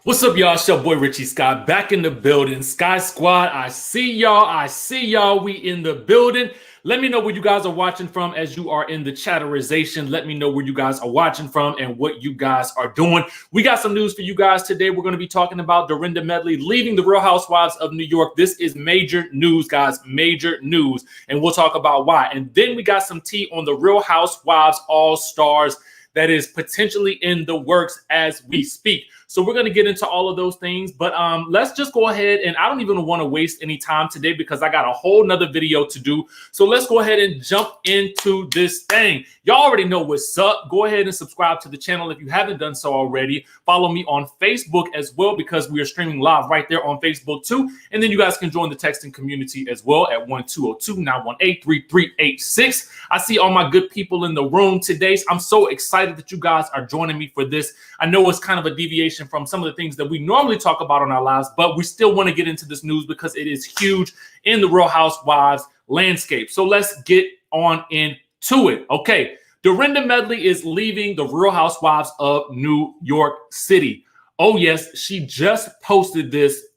What's up, y'all? It's your boy Richie Skye back in the building. Sky Squad, I see y'all. I see y'all. We in the building. Let me know where you guys are watching from as you are in the chatterization. Let me know where you guys are watching from and what you guys are doing. We got some news for you guys today. We're going to be talking about Dorinda Medley leaving the Real Housewives of New York. This is major news, guys. Major news. And we'll talk about why. And then we got some tea on the Real Housewives All-Stars that is potentially in the works as we speak. So we're going to get into all of those things, but let's just go ahead, and I don't even want to waste any time today because I got a whole nother video to do. So let's go ahead and jump into this thing. Y'all already know what's up. Go ahead and subscribe to the channel if you haven't done so already. Follow me on Facebook as well because we are streaming live right there on Facebook too. And then you guys can join the texting community as well at 1-202-918-3386. I see all my good people in the room today. I'm so excited that you guys are joining me for this. I know it's kind of a deviation from some of the things that we normally talk about on our lives, but we still want to get into this news because it is huge in the Real Housewives landscape. So let's get on into it. Okay, Dorinda Medley is leaving the Real Housewives of New York City. Oh yes, she just posted this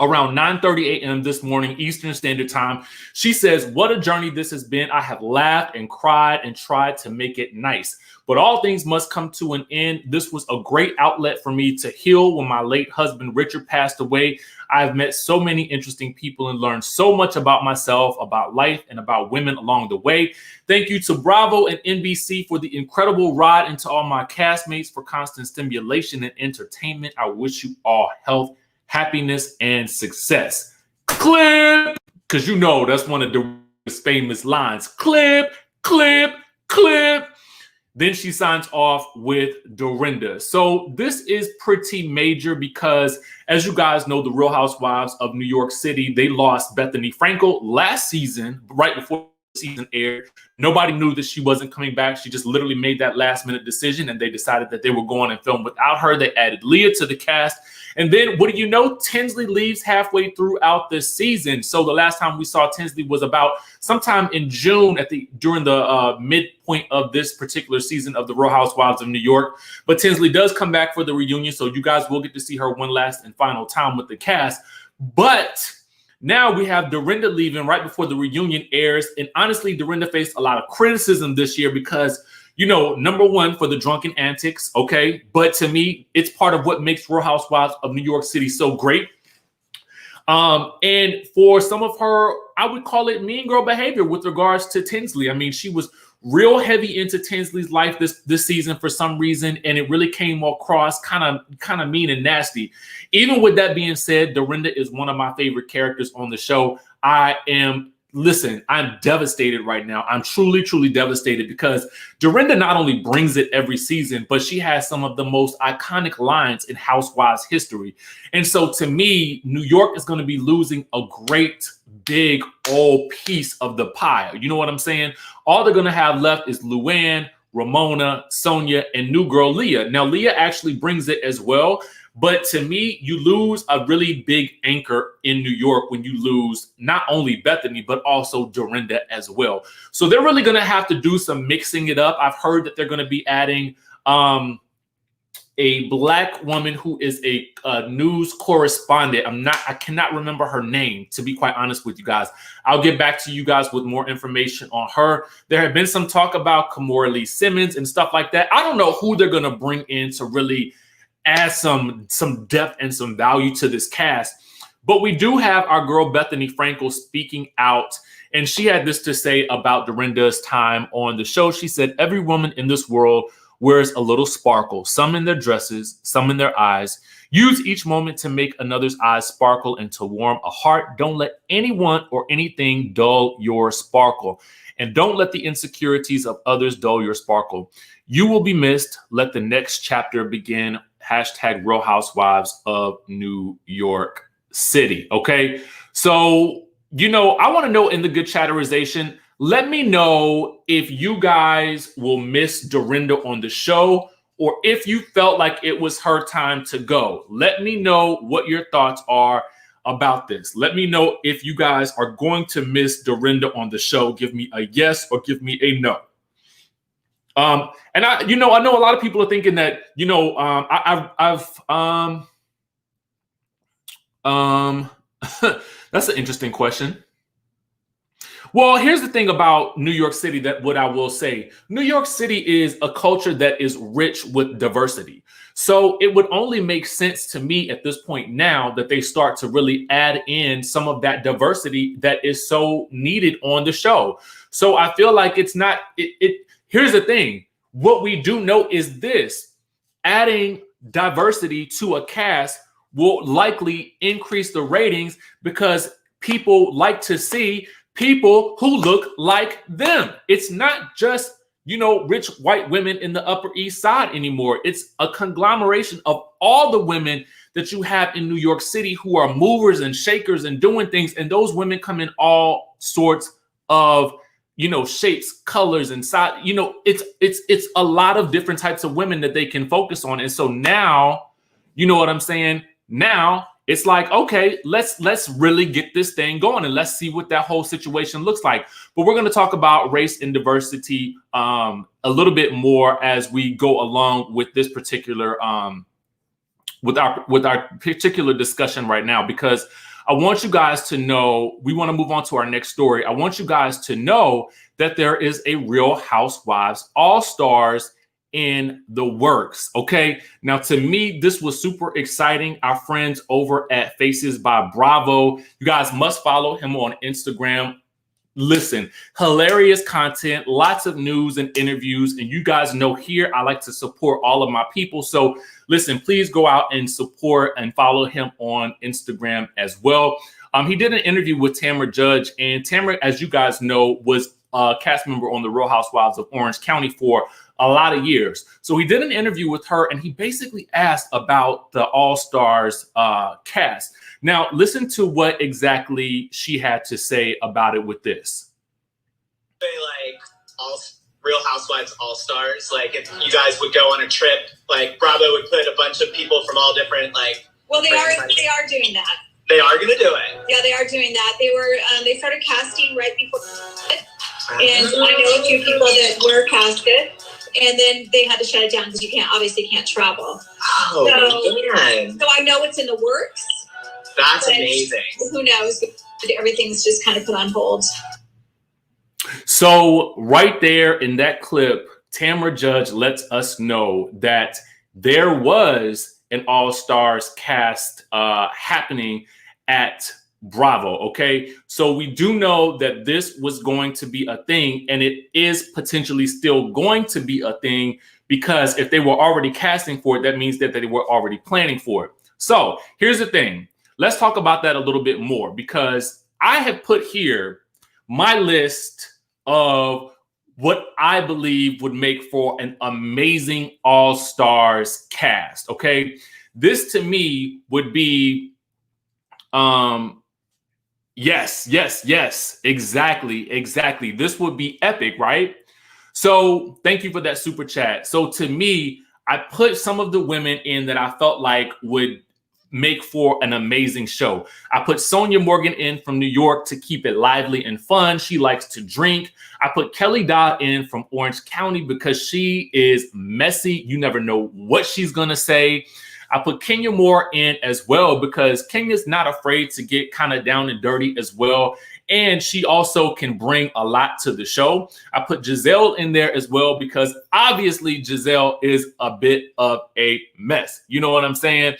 around 9:30 a.m. this morning, Eastern Standard Time. She says, "What a journey this has been. I have laughed and cried and tried to make it nice. But all things must come to an end. This was a great outlet for me to heal when my late husband, Richard, passed away. I've met so many interesting people and learned so much about myself, about life, and about women along the way. Thank you to Bravo and NBC for the incredible ride, and to all my castmates for constant stimulation and entertainment. I wish you all health, happiness, and success." Clip, because you know that's one of the famous lines. Clip, clip, clip. Then she signs off with Dorinda. So this is pretty major because, as you guys know, the Real Housewives of New York City, they lost Bethenny Frankel last season, right before the season aired. Nobody knew that she wasn't coming back. She just literally made that last minute decision, and they decided that they were going and film without her. They added Leah to the cast. And then, what do you know? Tinsley leaves halfway throughout the season. So the last time we saw Tinsley was about sometime in June during the midpoint of this particular season of the Real Housewives of New York. But Tinsley does come back for the reunion, so you guys will get to see her one last and final time with the cast. But now we have Dorinda leaving right before the reunion airs. And honestly, Dorinda faced a lot of criticism this year because, you know, number one, for the drunken antics, okay? But to me, it's part of what makes Real Housewives of New York City so great. And for some of her, I would call it mean girl behavior with regards to Tinsley. I mean, she was real heavy into Tinsley's life this season for some reason, and it really came across kind of mean and nasty. Even with that being said, Dorinda is one of my favorite characters on the show. Listen, I'm devastated right now. I'm truly, truly devastated because Dorinda not only brings it every season, but she has some of the most iconic lines in Housewives history. And so to me, New York is going to be losing a great, big, old piece of the pie. You know what I'm saying? All they're going to have left is Luann, Ramona, Sonia, and new girl Leah. Now, Leah actually brings it as well. But to me, you lose a really big anchor in New York when you lose not only Bethenny, but also Dorinda as well. So they're really going to have to do some mixing it up. I've heard that they're going to be adding a Black woman who is a news correspondent. I cannot remember her name, to be quite honest with you guys. I'll get back to you guys with more information on her. There have been some talk about Kimora Lee Simmons and stuff like that. I don't know who they're going to bring in to really add some depth and some value to this cast. But we do have our girl Bethenny Frankel speaking out, and she had this to say about Dorinda's time on the show. She said, "Every woman in this world wears a little sparkle, some in their dresses, some in their eyes. Use each moment to make another's eyes sparkle and to warm a heart. Don't let anyone or anything dull your sparkle. And don't let the insecurities of others dull your sparkle. You will be missed. Let the next chapter begin. Hashtag Real Housewives of New York City." Okay. So, you know, I want to know in the good chatterization, let me know if you guys will miss Dorinda on the show or if you felt like it was her time to go. Let me know what your thoughts are about this. Let me know if you guys are going to miss Dorinda on the show. Give me a yes or give me a no. And I know a lot of people are thinking that, That's an interesting question. Well, here's the thing about New York City that what I will say. New York City is a culture that is rich with diversity. So it would only make sense to me at this point now that they start to really add in some of that diversity that is so needed on the show. So I feel like it's not, here's the thing. What we do know is this: adding diversity to a cast will likely increase the ratings because people like to see people who look like them. It's not just, you know, rich white women in the Upper East Side anymore. It's a conglomeration of all the women that you have in New York City who are movers and shakers and doing things. And those women come in all sorts of, you know, shapes, colors, and size. You know, it's a lot of different types of women that they can focus on. And so now, you know what I'm saying? Now it's like, okay, let's really get this thing going and let's see what that whole situation looks like. But we're going to talk about race and diversity a little bit more as we go along with this particular with our particular discussion right now, because I want you guys to know, we want to move on to our next story. I want you guys to know that there is a Real Housewives All-Stars in the works. Okay. Now, to me, this was super exciting. Our friends over at Faces by Bravo, you guys must follow him on Instagram. Listen, hilarious content, lots of news and interviews. And you guys know here, I like to support all of my people. So listen, please go out and support and follow him on Instagram as well. He did an interview with Tamra Judge, and Tamra, as you guys know, was a cast member on the Real Housewives of Orange County for a lot of years. So he did an interview with her and he basically asked about the All-Stars cast. Now, listen to what exactly she had to say about it with this. They like all Real Housewives All-Stars. Like if you guys would go on a trip, like Bravo would put a bunch of people from all different like. Well, they are doing that. They are going to do it. Yeah, they are doing that. They were they started casting right before, and I know a few people that were casted. And then they had to shut it down because you obviously can't travel. Oh, man. So I know it's in the works. That's amazing. Who knows? Everything's just kind of put on hold. So right there in that clip, Tamra Judge lets us know that there was an All-Stars cast happening at Bravo. Okay. So we do know that this was going to be a thing, and it is potentially still going to be a thing, because if they were already casting for it, that means that they were already planning for it. So here's the thing. Let's talk about that a little bit more, because I have put here my list of what I believe would make for an amazing All-Stars cast. Okay. This to me would be, yes, exactly. This would be epic, right? So thank you for that super chat. So to me, I put some of the women in that I felt like would make for an amazing show. I put Sonia Morgan in from New York to keep it lively and fun. She likes to drink. I put Kelly Dodd in from Orange County because she is messy. You never know what she's going to say. I put Kenya Moore in as well because Kenya's not afraid to get kind of down and dirty as well. And she also can bring a lot to the show. I put Giselle in there as well because obviously Giselle is a bit of a mess. You know what I'm saying?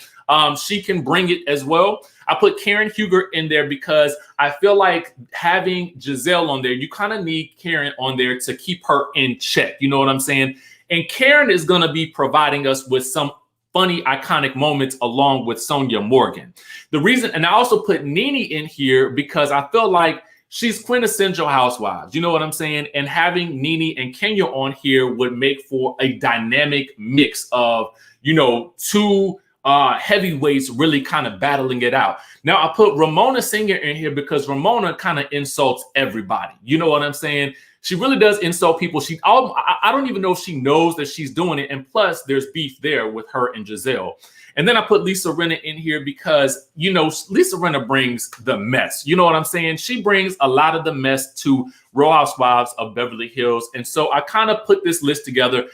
She can bring it as well. I put Karen Huger in there because I feel like having Giselle on there, you kind of need Karen on there to keep her in check. You know what I'm saying? And Karen is going to be providing us with some funny, iconic moments along with Sonia Morgan. The reason, and I also put Nene in here because I feel like she's quintessential Housewives. You know what I'm saying? And having Nene and Kenya on here would make for a dynamic mix of, you know, two heavyweights really kind of battling it out. Now I put Ramona Singer in here because Ramona kind of insults everybody. You know what I'm saying? She really does insult people. I don't even know if she knows that she's doing it. And plus there's beef there with her and Giselle. And then I put Lisa Rinna in here because, you know, Lisa Rinna brings the mess. You know what I'm saying? She brings a lot of the mess to Real Housewives of Beverly Hills. And so I kind of put this list together.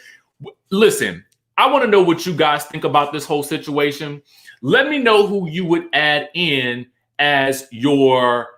Listen, I want to know what you guys think about this whole situation. Let me know who you would add in as your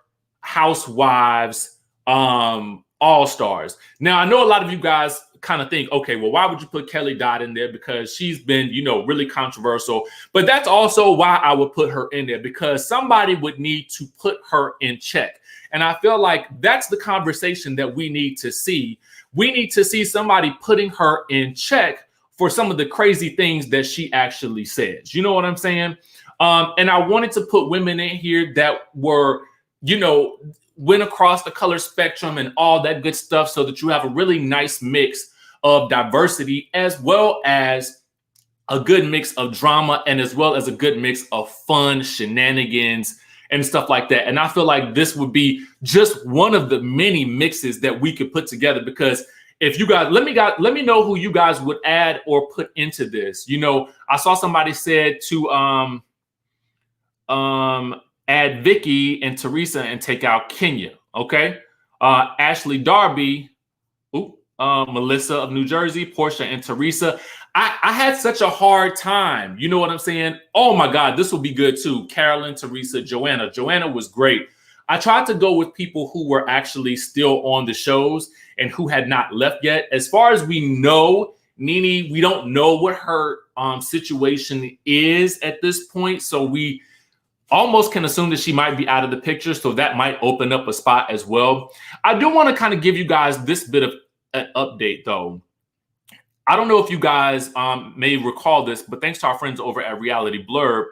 Housewives all-stars. Now, I know a lot of you guys kind of think, okay, well, why would you put Kelly Dodd in there? Because she's been, you know, really controversial. But that's also why I would put her in there, because somebody would need to put her in check. And I feel like that's the conversation that we need to see. We need to see somebody putting her in check for some of the crazy things that she actually says. You know what I'm saying? And I wanted to put women in here that were, you know, went across the color spectrum and all that good stuff, so that you have a really nice mix of diversity, as well as a good mix of drama, and as well as a good mix of fun shenanigans and stuff like that. And I feel like this would be just one of the many mixes that we could put together, because if you guys, let me know who you guys would add or put into this. You know, I saw somebody said to add Vicky and Teresa and take out Kenya. Okay. Ashley Darby, Melissa of New Jersey, Porsha and Teresa. I had such a hard time. You know what I'm saying? Oh my God, this will be good too. Carolyn, Teresa, Joanna. Joanna was great. I tried to go with people who were actually still on the shows and who had not left yet. As far as we know, Nene, we don't know what her situation is at this point. So we almost can assume that she might be out of the picture. So that might open up a spot as well. I do want to kind of give you guys this bit of an update though. I don't know if you guys may recall this, but thanks to our friends over at Reality Blurb,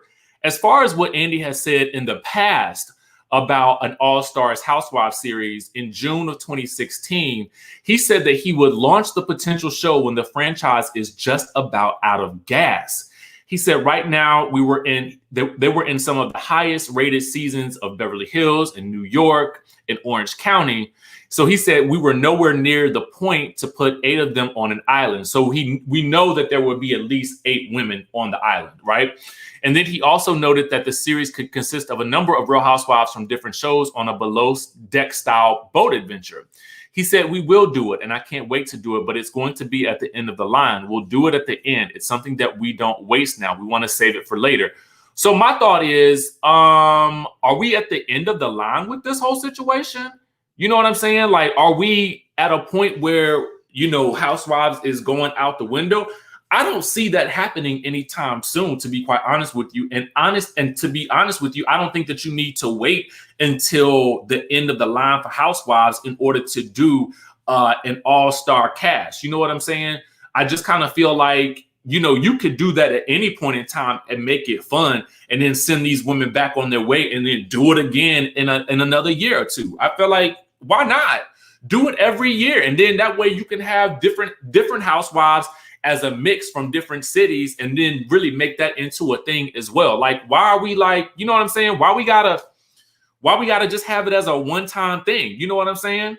as far as what Andy has said in the past about an All-Stars Housewives series in June of 2016, he said that he would launch the potential show when the franchise is just about out of gas. He said right now they were in some of the highest rated seasons of Beverly Hills in New York and Orange County. So he said we were nowhere near the point to put 8 of them on an island. So we know that there would be at least 8 women on the island, right? And then he also noted that the series could consist of a number of Real Housewives from different shows on a below deck style boat adventure. He said, we will do it, and I can't wait to do it, but it's going to be at the end of the line. We'll do it at the end. It's something that we don't waste now. We want to save it for later. So my thought is, are we at the end of the line with this whole situation? You know what I'm saying? Like, are we at a point where, you know, Housewives is going out the window? I don't see that happening anytime soon, to be quite honest with you. And to be honest with you, I don't think that you need to wait until the end of the line for Housewives in order to do an all-star cast. You know what I'm saying? I just kind of feel like, you know, you could do that at any point in time and make it fun, and then send these women back on their way and then do it again in another year or two. I feel like, why not? Do it every year. And then that way you can have different Housewives as a mix from different cities, and then really make that into a thing as well. Like, why are we like, you know what I'm saying? Why we gotta just have it as a one-time thing? You know what I'm saying?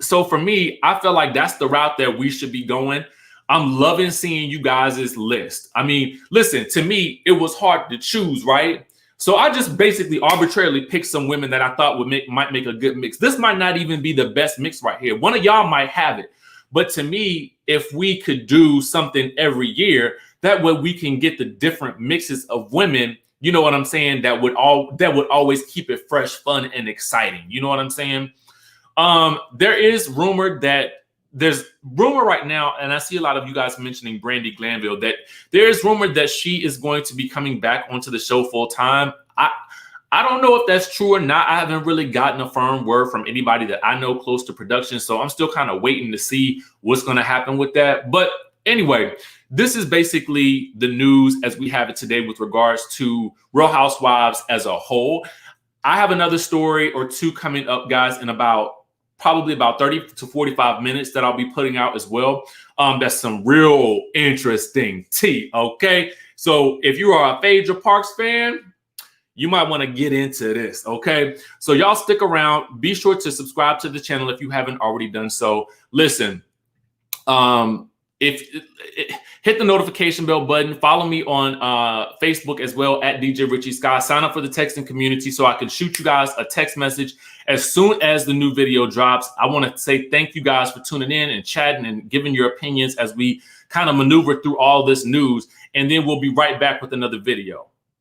So for me, I feel like that's the route that we should be going. I'm loving seeing you guys' list. I mean, listen, to me, it was hard to choose, right? So I just basically arbitrarily picked some women that I thought might make a good mix. This might not even be the best mix right here. One of y'all might have it. But to me, if we could do something every year, that way we can get the different mixes of women, you know what I'm saying, that would always keep it fresh, fun, and exciting. You know what I'm saying? There's rumor right now, and I see a lot of you guys mentioning Brandi Glanville, that there's rumor that she is going to be coming back onto the show full time. I don't know if that's true or not. I haven't really gotten a firm word from anybody that I know close to production, so I'm still kind of waiting to see what's going to happen with that. But anyway, this is basically the news as we have it today with regards to Real Housewives as a whole. I have another story or two coming up, guys, in probably about 30 to 45 minutes that I'll be putting out as well. That's some real interesting tea, okay? So if you are a Phaedra Parks fan, you might want to get into this, okay? So y'all stick around. Be sure to subscribe to the channel if you haven't already done so. Listen, hit the notification bell button. Follow me on Facebook as well at DJ Richie Skye. Sign up for the texting community so I can shoot you guys a text message as soon as the new video drops. I want to say thank you guys for tuning in and chatting and giving your opinions as we kind of maneuver through all this news, and then we'll be right back with another video.